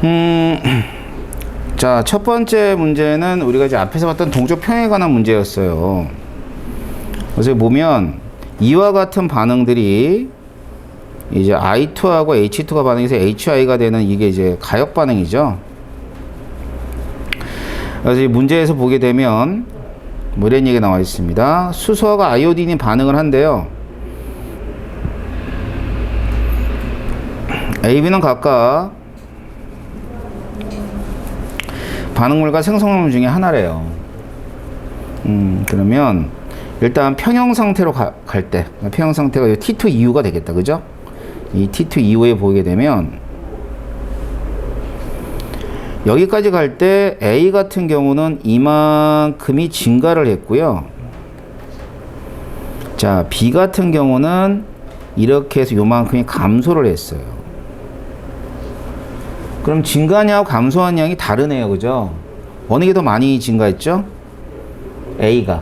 음, 자, 첫 번째 문제는 우리가 이제 앞에서 봤던 동적 평행에 관한 문제였어요. 그래서 보면 이와 같은 반응들이 이제 I2하고 H2가 반응해서 HI가 되는 이게 이제 가역 반응이죠. 그래서 이 문제에서 보게 되면 뭐 이런 얘기가 나와 있습니다. 수소하고 아이오딘이 반응을 한대요. A, B는 각각 반응물과 생성물 중에 하나래요. 그러면 일단 평형 상태로 갈 때, 평형 상태가 T2 이후가 되겠다, 그죠? 이 T2 이후에 보게 되면 여기까지 갈 때 A 같은 경우는 이만큼이 증가를 했고요. 자, B 같은 경우는 이렇게 해서 요만큼이 감소를 했어요. 그럼 증가량하고 감소한 양이 다르네요, 그죠? 어느 게 더 많이 증가했죠? A가.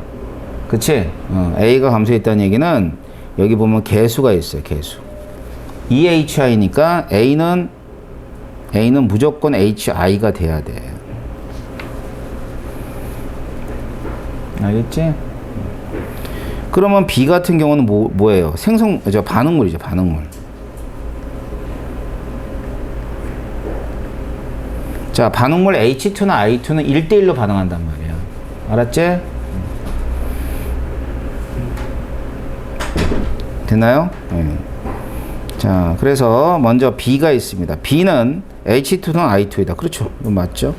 그치? A가 감소했다는 얘기는 여기 보면 개수가 있어요, 개수. EHI니까 A는 무조건 HI가 돼야 돼. 알겠지? 그러면 B 같은 경우는 뭐예요? 반응물이죠, 반응물. 자, 반응물 H2나 I2는 1대1로 반응한단 말이에요. 알았지? 됐나요? 네. 자, 그래서 먼저 B가 있습니다. B는 H2는 I2이다. 그렇죠. 이거 맞죠?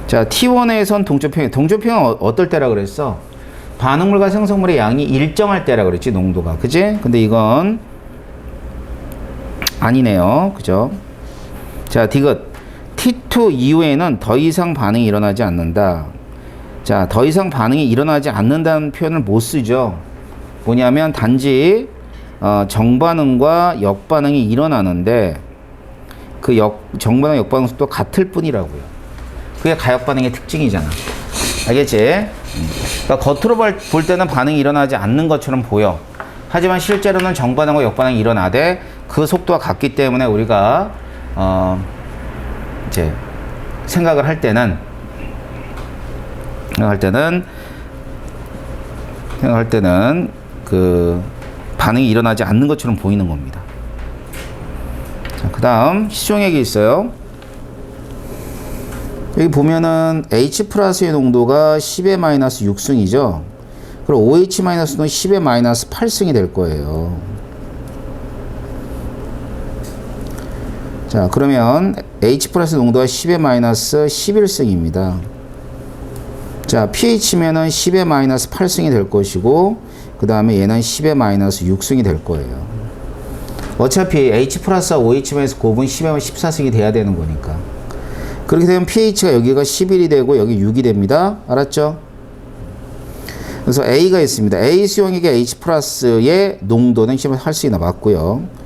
자, T1에선 동조평행. 동조평행은 어떨 때라 그랬어? 반응물과 생성물의 양이 일정할 때라 그랬지, 농도가. 그지? 근데 이건 아니네요. 그죠? 자, 디귿. T2 이후에는 더 이상 반응이 일어나지 않는다. 자, 더 이상 반응이 일어나지 않는다는 표현을 못 쓰죠. 뭐냐면 단지 정반응과 역반응이 일어나는데 그 정반응 역반응 속도 같을 뿐이라고요. 그게 가역반응의 특징이잖아. 알겠지? 그러니까 겉으로 볼 때는 반응이 일어나지 않는 것처럼 보여. 하지만 실제로는 정반응과 역반응이 일어나되 그 속도가 같기 때문에 우리가 이제 생각을 할 때는 그 반응이 일어나지 않는 것처럼 보이는 겁니다. 자, 그 다음 시종액이 있어요. 여기 보면은 H 플러스의 농도가 10의 마이너스 6승이죠. 그리고 OH 마이너스는 10의 마이너스 8승이 될 거예요. 자, 그러면 H 플러스 농도가 10의 마이너스 11승입니다. 자, pH면은 10의 마이너스 8승이 될 것이고, 그 다음에 얘는 10의 마이너스 6승이 될 거예요. 어차피 H 플러스와 OH 마이너스 곱은 10의 14승이 돼야 되는 거니까. 그렇게 되면 pH가 여기가 11이 되고, 여기 6이 됩니다. 알았죠? 그래서 A가 있습니다. A 수용액의 H 플러스의 농도는 10의 8승이나 맞고요.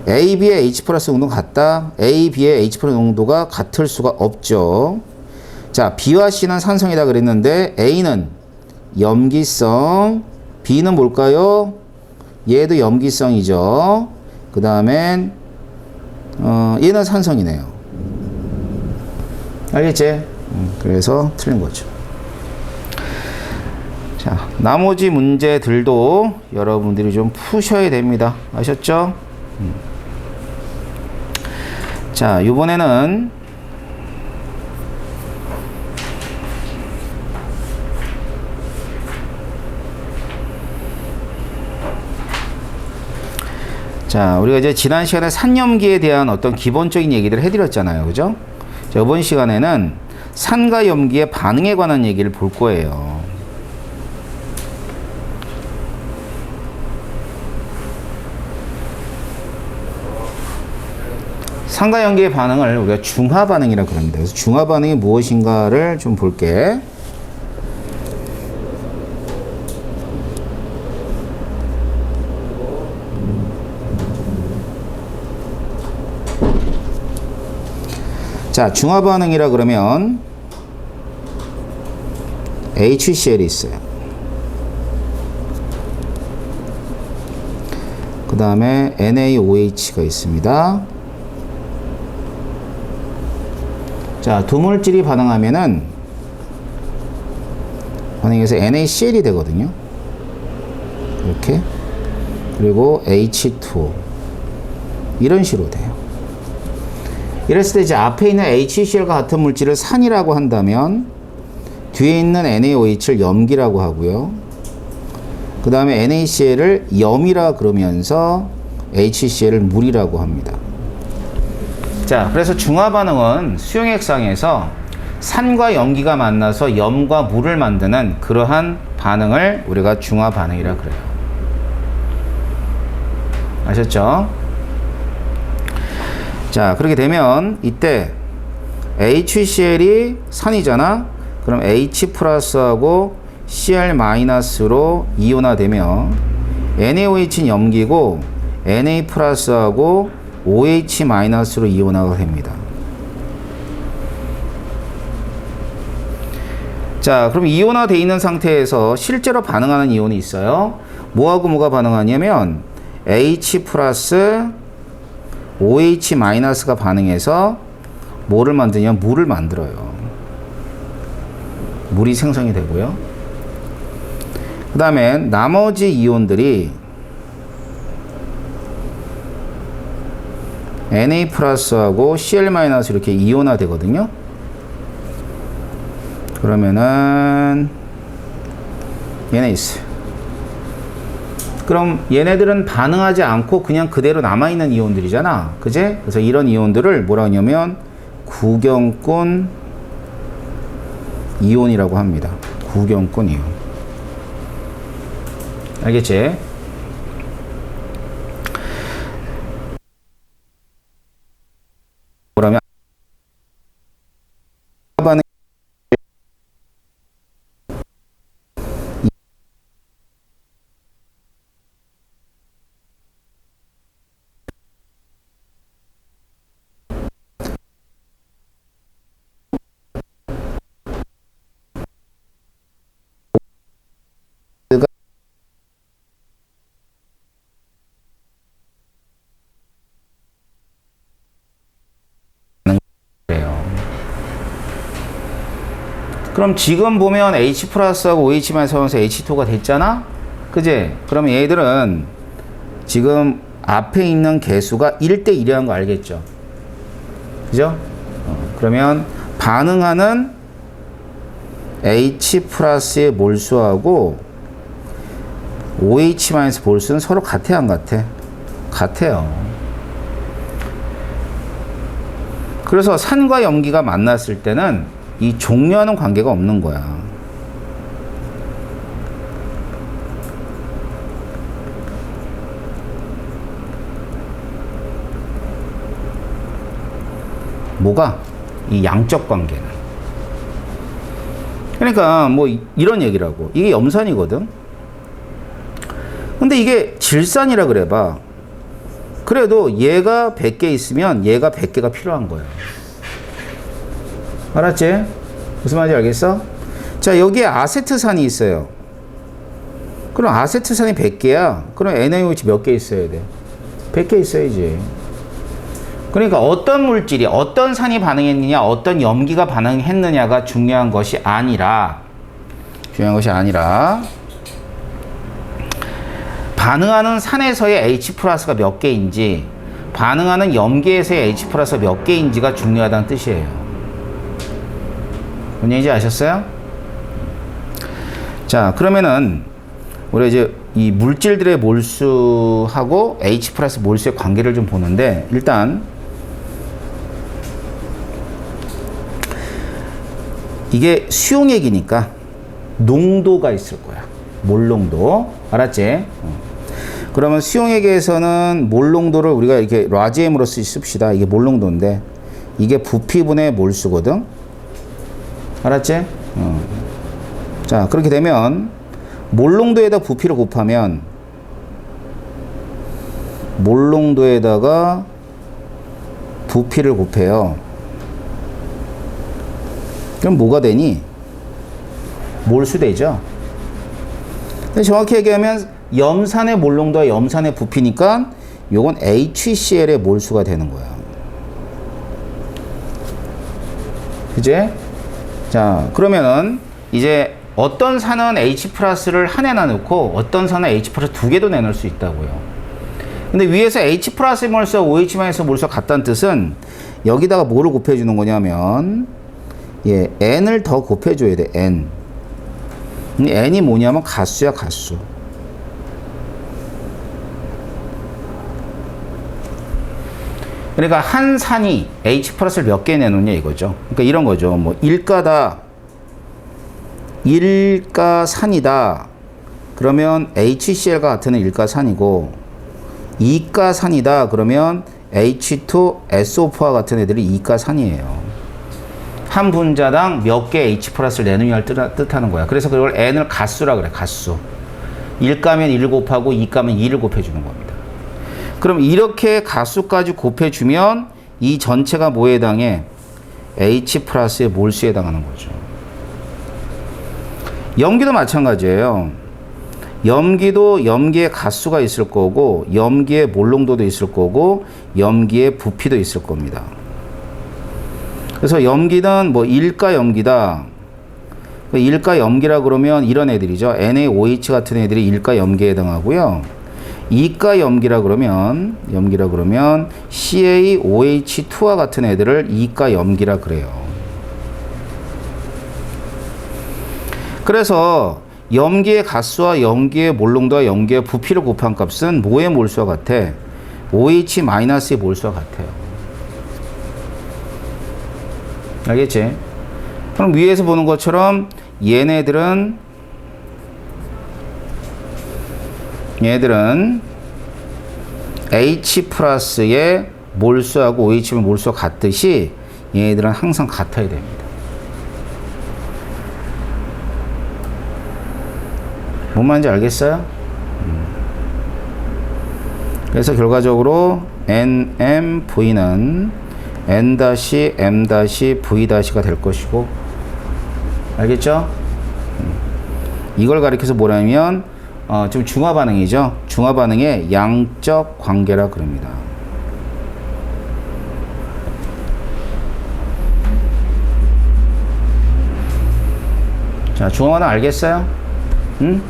A, B의 H 플러스 농도가 같다. A, B의 H 플러스 농도가 같을 수가 없죠. 자, B와 C는 산성이다 그랬는데 A는 염기성, B는 뭘까요? 얘도 염기성이죠. 그 다음엔 얘는 산성이네요. 알겠지? 그래서 틀린 거죠. 자, 나머지 문제들도 여러분들이 좀 푸셔야 됩니다. 아셨죠? 자, 이번에는 자, 우리가 이제 지난 시간에 산염기에 대한 어떤 기본적인 얘기들을 해드렸잖아요. 그죠? 자, 이번 시간에는 산과 염기의 반응에 관한 얘기를 볼 거예요. 산과 염기의 반응을 우리가 중화 반응이라고 그럽니다. 그래서 중화 반응이 무엇인가를 좀 볼게. 자, 중화 반응이라 그러면 HCl이 있어요. 그 다음에 NaOH가 있습니다. 자, 두 물질이 반응하면은 반응해서 NaCl이 되거든요. 이렇게. 그리고 H2O. 이런 식으로 돼요. 이랬을 때 이제 앞에 있는 HCl과 같은 물질을 산이라고 한다면 뒤에 있는 NaOH를 염기라고 하고요. 그 다음에 NaCl을 염이라 그러면서 HCl을 물이라고 합니다. 자, 그래서 중화 반응은 수용액상에서 산과 염기가 만나서 염과 물을 만드는 그러한 반응을 우리가 중화 반응이라 그래요. 아셨죠? 자, 그렇게 되면 이때 HCl이 산이잖아. 그럼 H 플러스하고 Cl 마이너스로 이온화되며 NaOH는 염기고 Na 플러스하고 OH 마이너스로 이온화가 됩니다. 자, 그럼 이온화되어 있는 상태에서 실제로 반응하는 이온이 있어요. 뭐하고 뭐가 반응하냐면 H 플러스 OH 마이너스가 반응해서 뭐를 만드냐면 물을 만들어요. 물이 생성이 되고요. 그 다음에 나머지 이온들이 Na 플러스하고 Cl 마이너스 이렇게 이온화 되거든요. 그러면은 얘네 있어요. 그럼 얘네들은 반응하지 않고 그냥 그대로 남아있는 이온들이잖아. 그제? 그래서 이런 이온들을 뭐라 하냐면 구경꾼 이온이라고 합니다. 구경꾼 이온. 알겠지? 그러면 반응 그럼 지금 보면 H 플러스하고 OH만 서면서 H2가 됐잖아? 그지? 그러면 얘들은 지금 앞에 있는 개수가 1대1이라는 거 알겠죠? 그죠? 그러면 반응하는 H 플러스의 몰수하고 OH 마이너스 몰수는 서로 같아, 안 같아? 같아요. 그래서 산과 염기가 만났을 때는 이 종류와는 관계가 없는 거야. 뭐가? 이 양적 관계는. 그러니까 뭐 이런 얘기라고. 이게 염산이거든. 근데 이게 질산이라 그래 봐. 그래도 얘가 100개 있으면 얘가 100개가 필요한 거야. 알았지? 무슨 말인지 알겠어? 자, 여기에 아세트산이 있어요. 그럼 아세트산이 100개야. 그럼 NaOH 몇 개 있어야 돼? 100개 있어야지. 그러니까 어떤 물질이 어떤 산이 반응했느냐, 어떤 염기가 반응했느냐가 중요한 것이 아니라 반응하는 산에서의 H 플러스가 몇 개인지, 반응하는 염기에서의 H 플러스가 몇 개인지가 중요하다는 뜻이에요. 뭔 얘기인지 아셨어요? 자, 그러면은 우리 이제 이 물질들의 몰수하고 H 플러스 몰수의 관계를 좀 보는데, 일단 이게 수용액이니까 농도가 있을 거야. 몰농도. 알았지? 그러면 수용액에서는 몰농도를 우리가 이렇게 라지엠으로 씁시다. 이게 몰농도인데 이게 부피분의 몰수거든. 알았지? 자, 그렇게 되면 몰농도에다 부피를 곱하면 몰농도에다가 부피를 곱해요. 그럼 뭐가 되니? 몰수 되죠. 근데 정확히 얘기하면 염산의 몰농도와 염산의 부피니까 요건 HCl의 몰수가 되는 거야. 그제? 자, 그러면은 이제 어떤 산은 H 플러스를 한 해 나놓고 어떤 산은 H 플러스 두 개도 내놓을 수 있다고요. 근데 위에서 H 플러스 몰수와 OH 마이너스 몰수가 같다는 뜻은 여기다가 뭐를 곱해주는 거냐면 예, N을 더 곱해줘야 돼. N. N이 뭐냐면 가수야, 가수. 그러니까 한 산이 H 플러스를 몇 개 내놓냐 이거죠. 그러니까 이런 거죠. 뭐 일가다, 일가산이다. 그러면 HCl과 같은 일가산이고, 이가산이다. 그러면 H2SO4와 같은 애들이 이가산이에요. 한 분자당 몇 개 H 플러스를 내느냐를 뜻하는 거야. 그래서 그걸 N을 가수라 그래, 가수. 1가면 1 곱하고 2가면 2를 곱해주는 겁니다. 그럼 이렇게 가수까지 곱해주면 이 전체가 뭐에 해당해? H 플러스의 몰수에 해당하는 거죠. 염기도 마찬가지예요. 염기도 염기의 가수가 있을 거고, 염기의 몰농도도 있을 거고, 염기의 부피도 있을 겁니다. 그래서 염기는 뭐 일가 염기다. 일가 염기라 그러면 이런 애들이죠. NaOH 같은 애들이 일가 염기에 해당하고요. 이가 염기라 그러면 CaOH2와 같은 애들을 이가 염기라 그래요. 그래서 염기의 가수와 염기의 몰농도와 염기의 부피를 곱한 값은 뭐의 몰수와 같아? OH-의 몰수와 같아요. 알겠지? 그럼 위에서 보는 것처럼 얘네들은 H 플러스의 몰수하고 OH의 몰수가 같듯이 얘네들은 항상 같아야 됩니다. 뭔 말인지 알겠어요? 그래서 결과적으로 NMV는 N-M-V-가 될 것이고, 알겠죠? 이걸 가리켜서 뭐라면 좀 중화 반응이죠. 중화 반응의 양적 관계라 그럽니다. 자, 중화 반응 알겠어요? 응?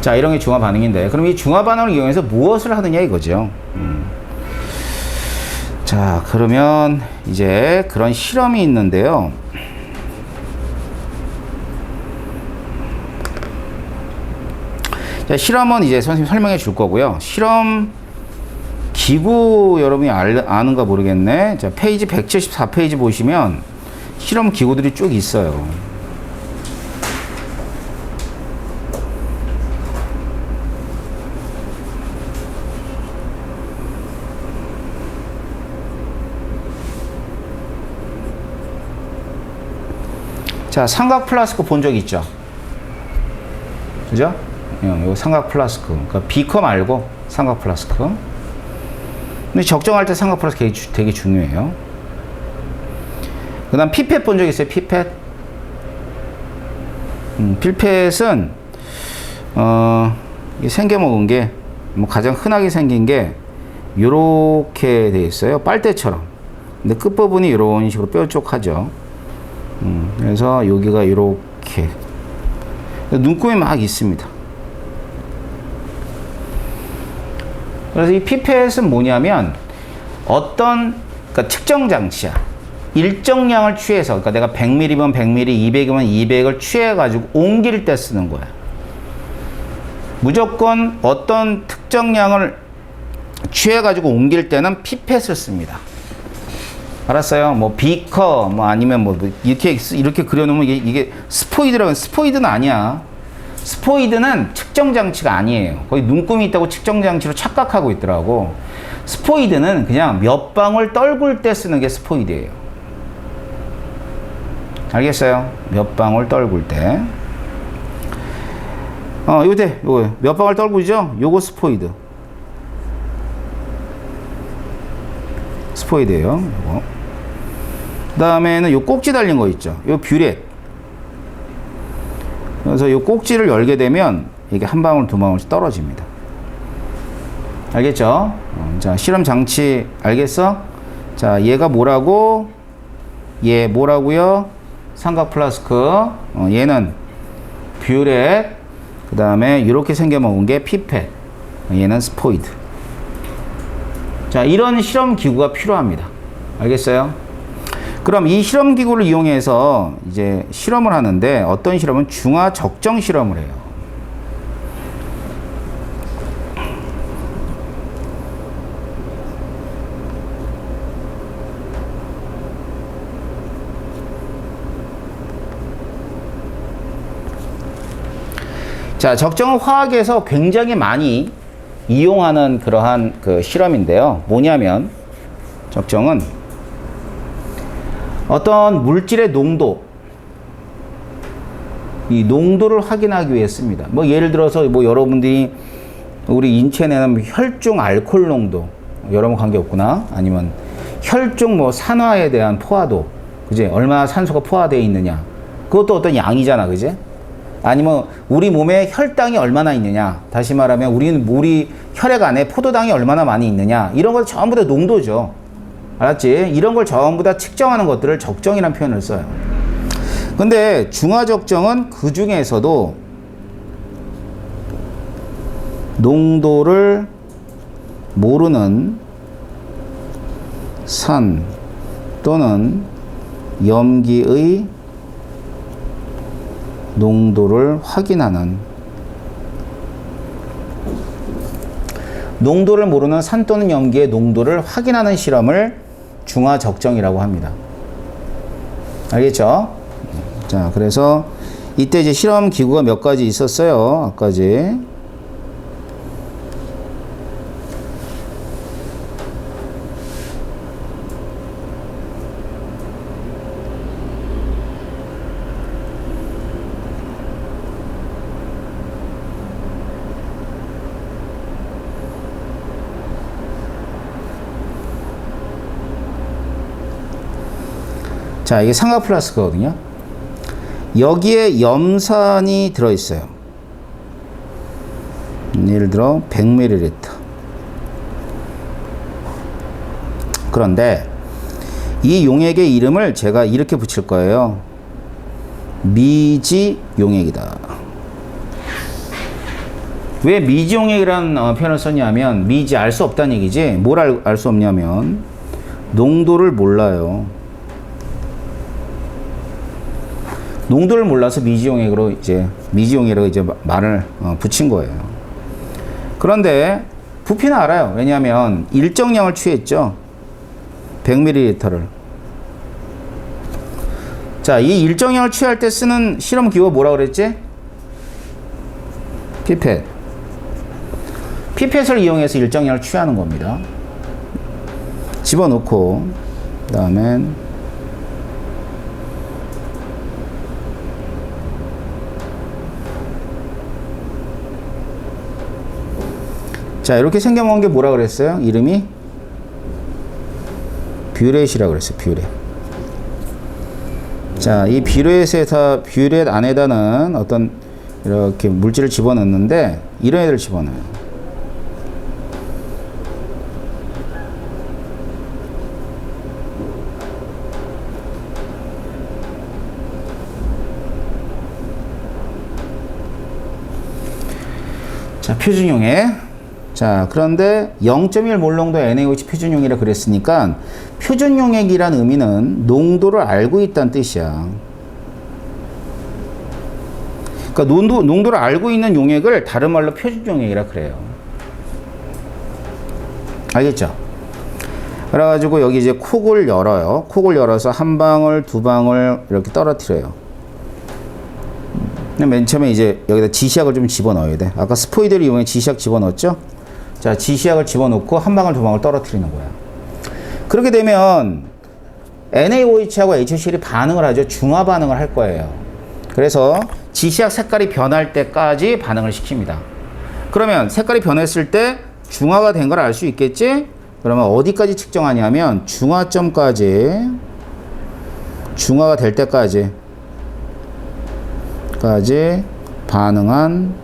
자, 이런 게 중화 반응인데, 그럼 이 중화 반응을 이용해서 무엇을 하느냐 이거죠. 자, 그러면 이제 그런 실험이 있는데요. 자, 실험은 이제 선생님 설명해 줄 거고요. 실험 기구 여러분이 아는가 모르겠네. 자, 페이지 174페이지 보시면 실험 기구들이 쭉 있어요. 자, 삼각 플라스크 본 적 있죠? 그죠? 이거 삼각 플라스크. 그러니까 비커 말고 삼각 플라스크. 근데 적정할 때 삼각 플라스크 되게 중요해요. 그 다음 피펫 본 적 있어요? 피펫? 피펫은 생겨먹은 게 뭐 가장 흔하게 생긴 게 요렇게 돼 있어요. 빨대처럼. 근데 끝부분이 이런 식으로 뾰족하죠. 그래서 여기가 이렇게 눈금이 막 있습니다. 그래서 이 피펫은 뭐냐면 그러니까 측정 장치야. 일정량을 취해서, 그러니까 내가 100ml면 100ml, 200이면 200을 취해가지고 옮길 때 쓰는 거야. 무조건 어떤 특정량을 취해가지고 옮길 때는 피펫을 씁니다. 알았어요? 뭐 비커, 뭐 아니면 뭐 이렇게 그려놓으면 이게 스포이드라고. 스포이드는 아니야. 스포이드는 측정 장치가 아니에요. 거기 눈금이 있다고 측정 장치로 착각하고 있더라고. 스포이드는 그냥 몇 방울 떨굴 때 쓰는 게 스포이드예요. 알겠어요? 몇 방울 떨굴 때. 요거 몇 방울 떨구죠? 요거 스포이드. 스포이드예요. 요거. 그 다음에는 요 꼭지 달린 거 있죠. 요 뷰렛. 그래서 요 꼭지를 열게 되면 이게 한 방울 두 방울씩 떨어집니다. 알겠죠? 자, 실험 장치 알겠어? 자, 얘가 뭐라고? 얘 뭐라고요? 삼각 플라스크. 얘는 뷰렛. 그 다음에 이렇게 생겨먹은 게 피펫. 얘는 스포이드. 자, 이런 실험 기구가 필요합니다. 알겠어요? 그럼 이 실험 기구를 이용해서 이제 실험을 하는데, 어떤 실험은 중화 적정 실험을 해요. 자, 적정은 화학에서 굉장히 많이 이용하는 그러한 그 실험인데요. 뭐냐면, 적정은 어떤 물질의 농도, 이 농도를 확인하기 위해 씁니다. 뭐 예를 들어서 뭐 여러분들이 우리 인체에 내는 혈중 알코올 농도, 여러분 관계 없구나. 아니면 혈중 뭐 산화에 대한 포화도, 그지? 얼마나 산소가 포화되어 있느냐. 그것도 어떤 양이잖아, 그지? 아니면 우리 몸에 혈당이 얼마나 있느냐. 다시 말하면 우리 혈액 안에 포도당이 얼마나 많이 있느냐. 이런 것 전부 다 농도죠. 알았지? 이런 걸 전부 다 측정하는 것들을 적정이라는 표현을 써요. 근데 중화적정은 그 중에서도 농도를 모르는 산 또는 염기의 농도를 확인하는, 농도를 모르는 산 또는 염기의 농도를 확인하는 실험을 중화적정이라고 합니다. 알겠죠? 자, 그래서 이때 이제 실험 기구가 몇 가지 있었어요. 아까지. 자, 이게 삼각 플라스크거든요. 여기에 염산이 들어있어요. 예를 들어 100ml. 그런데 이 용액의 이름을 제가 이렇게 붙일 거예요. 미지 용액이다. 왜 미지 용액이라는 표현을 썼냐면, 미지 알 수 없다는 얘기지. 뭘 알 수 없냐면 농도를 몰라요. 농도를 몰라서 미지용액으로 이제 말을 붙인 거예요. 그런데 부피는 알아요. 왜냐하면 일정량을 취했죠. 100ml를. 자, 이 일정량을 취할 때 쓰는 실험 기구가 뭐라 그랬지? 피펫. 피펫을 이용해서 일정량을 취하는 겁니다. 집어넣고, 그 다음엔 자, 이렇게 생겨먹은 게 뭐라 그랬어요? 이름이 뷰렛이라고 그랬어요. 뷰렛. 자, 이 뷰렛 안에다는 어떤 이렇게 물질을 집어넣는데, 이런 애들 집어넣어요. 자, 표준용액. 자, 그런데 0.1 몰농도의 NaOH 표준용액이라 그랬으니까, 표준용액이란 의미는 농도를 알고 있다는 뜻이야. 그러니까 농도를 알고 있는 용액을 다른 말로 표준용액이라 그래요. 알겠죠? 그래가지고 여기 이제 콕을 열어요. 콕을 열어서 한 방울, 두 방울 이렇게 떨어뜨려요. 맨 처음에 이제 여기다 지시약을 좀 집어넣어야 돼. 아까 스포이드를 이용해 지시약 집어넣었죠? 자, 지시약을 집어넣고 한 방울, 두 방울 떨어뜨리는 거야. 그렇게 되면 NaOH하고 HCl이 반응을 하죠. 중화 반응을 할 거예요. 그래서 지시약 색깔이 변할 때까지 반응을 시킵니다. 그러면 색깔이 변했을 때 중화가 된 걸 알 수 있겠지? 그러면 어디까지 측정하냐면 중화점까지, 중화가 될 때까지 반응한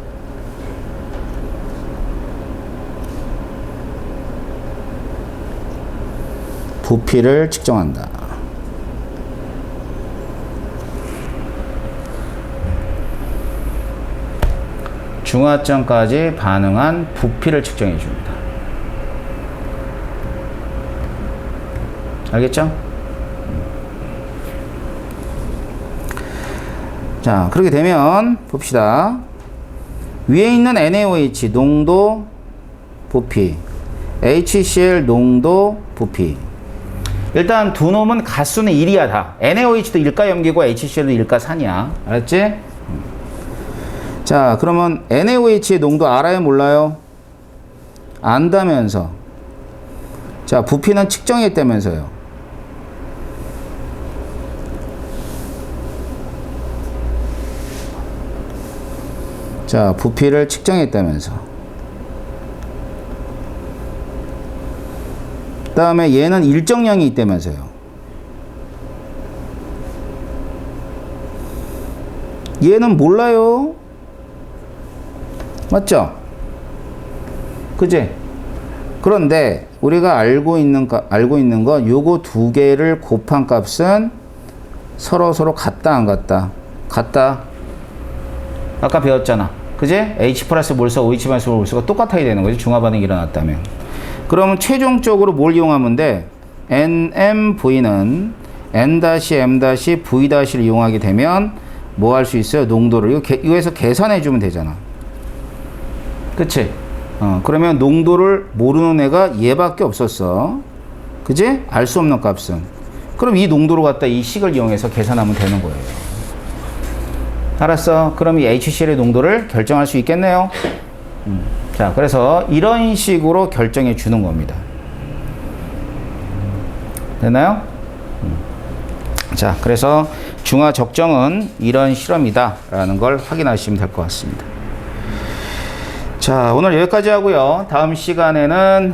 부피를 측정한다. 중화점까지 반응한 부피를 측정해 줍니다. 알겠죠? 자, 그렇게 되면 봅시다. 위에 있는 NaOH 농도 부피, HCl 농도 부피. 일단 두 놈은 가수는 1이야 다. NaOH도 일가염기고 HCl도 일가산이야. 알았지? 자, 그러면 NaOH의 농도 알아요? 몰라요? 안다면서. 자, 부피는 측정했다면서요. 자, 부피를 측정했다면서. 그 다음에 얘는 일정량이 있다면서요. 얘는 몰라요. 맞죠? 그지? 그런데 우리가 알고 있는 건 요거 두 개를 곱한 값은 서로 같다 안 같다? 같다. 아까 배웠잖아. 그지? H 플러스 몰수, OH 마이너스 몰수가 똑같아야 되는 거지. 중화 반응이 일어났다면. 그러면 최종적으로 뭘 이용하면 돼? NMV는 N-M-V-를 이용하게 되면 뭐 할 수 있어요? 농도를. 이거에서 계산해 주면 되잖아. 그치? 그러면 농도를 모르는 애가 얘밖에 없었어. 그지? 알 수 없는 값은. 그럼 이 농도로 갖다 이 식을 이용해서 계산하면 되는 거예요. 알았어. 그럼 이 HCl의 농도를 결정할 수 있겠네요. 자, 그래서 이런 식으로 결정해 주는 겁니다. 됐나요? 자, 그래서 중화 적정은 이런 실험이다 라는 걸 확인하시면 될 것 같습니다. 자, 오늘 여기까지 하고요. 다음 시간에는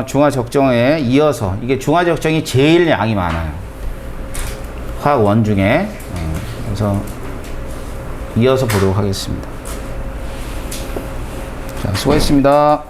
중화 적정에 이어서, 이게 중화 적정이 제일 양이 많아요. 화학 원 중에. 그래서 이어서 보도록 하겠습니다. 자, 수고했습니다.